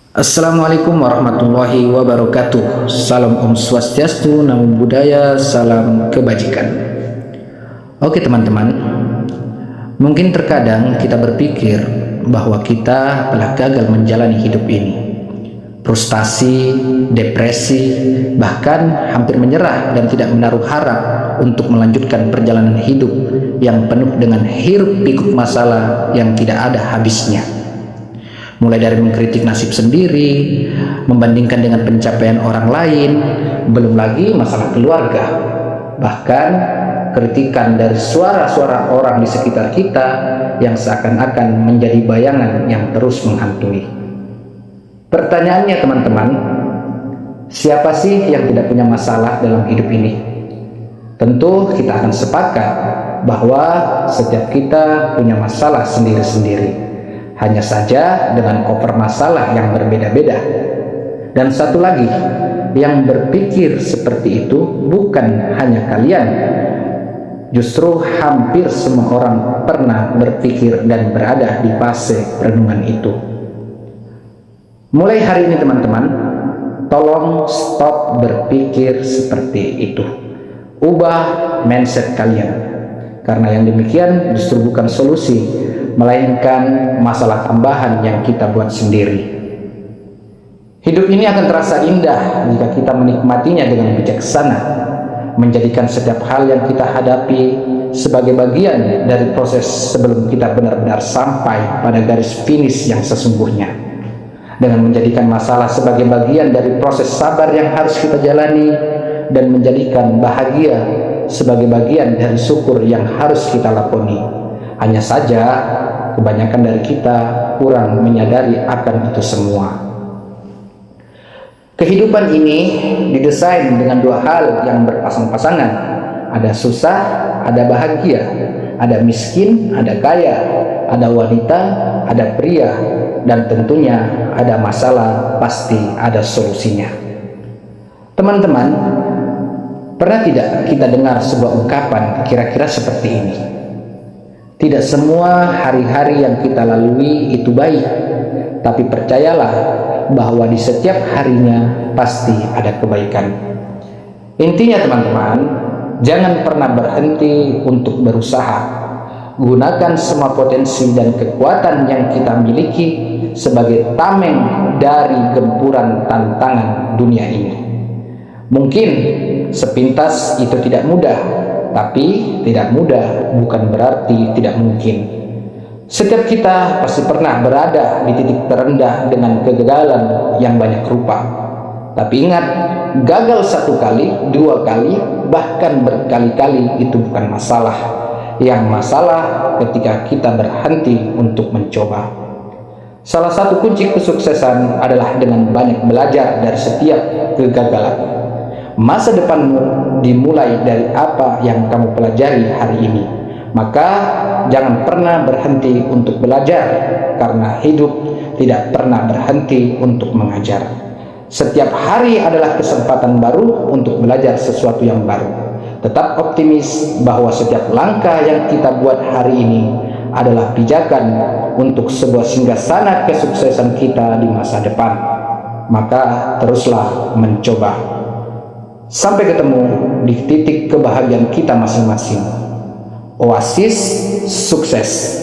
Assalamualaikum warahmatullahi wabarakatuh. Salam Om Swastiastu, Namo Buddhaya, salam kebajikan. Oke teman-teman, mungkin terkadang kita berpikir bahwa kita telah gagal menjalani hidup ini. Frustasi, depresi, bahkan hampir menyerah dan tidak menaruh harap untuk melanjutkan perjalanan hidup yang penuh dengan hiruk pikuk masalah yang tidak ada habisnya. Mulai dari mengkritik nasib sendiri, membandingkan dengan pencapaian orang lain, belum lagi masalah keluarga, bahkan kritikan dari suara-suara orang di sekitar kita yang seakan-akan menjadi bayangan yang terus menghantui. Pertanyaannya teman-teman, siapa sih yang tidak punya masalah dalam hidup ini? Tentu kita akan sepakat bahwa setiap kita punya masalah sendiri-sendiri. Hanya saja dengan koper masalah yang berbeda-beda. Dan satu lagi, yang berpikir seperti itu bukan hanya kalian. Justru hampir semua orang pernah berpikir dan berada di fase renungan itu. Mulai hari ini teman-teman, tolong stop berpikir seperti itu. Ubah mindset kalian. Karena yang demikian justru bukan solusi, melainkan masalah tambahan yang kita buat sendiri. Hidup ini akan terasa indah jika kita menikmatinya dengan bijaksana, menjadikan setiap hal yang kita hadapi sebagai bagian dari proses sebelum kita benar-benar sampai pada garis finish yang sesungguhnya. Dengan menjadikan masalah sebagai bagian dari proses sabar yang harus kita jalani, dan menjadikan bahagia sebagai bagian dari syukur yang harus kita lakoni. Hanya saja kebanyakan dari kita kurang menyadari akan itu semua. Kehidupan ini didesain dengan dua hal yang berpasang-pasangan. Ada susah, ada bahagia. Ada miskin, ada kaya. Ada wanita, ada pria. Dan tentunya ada masalah, pasti ada solusinya. Teman-teman, pernah tidak kita dengar sebuah ungkapan kira-kira seperti ini? Tidak semua hari-hari yang kita lalui itu baik, tapi percayalah bahwa di setiap harinya pasti ada kebaikan. Intinya teman-teman, jangan pernah berhenti untuk berusaha. Gunakan semua potensi dan kekuatan yang kita miliki sebagai tameng dari gempuran tantangan dunia ini. Mungkin sepintas itu tidak mudah, tapi tidak mudah bukan berarti tidak mungkin. Setiap kita pasti pernah berada di titik terendah dengan kegagalan yang banyak rupa. Tapi ingat, gagal satu kali, dua kali, bahkan berkali-kali itu bukan masalah. Yang masalah ketika kita berhenti untuk mencoba. Salah satu kunci kesuksesan adalah dengan banyak belajar dari setiap kegagalan. Masa depanmu dimulai dari apa yang kamu pelajari hari ini. Maka jangan pernah berhenti untuk belajar, karena hidup tidak pernah berhenti untuk mengajar. Setiap hari adalah kesempatan baru untuk belajar sesuatu yang baru. Tetap optimis bahwa setiap langkah yang kita buat hari ini adalah pijakan untuk sebuah singgasana kesuksesan kita di masa depan. Maka teruslah mencoba. Sampai ketemu di titik kebahagiaan kita masing-masing. Oasis sukses.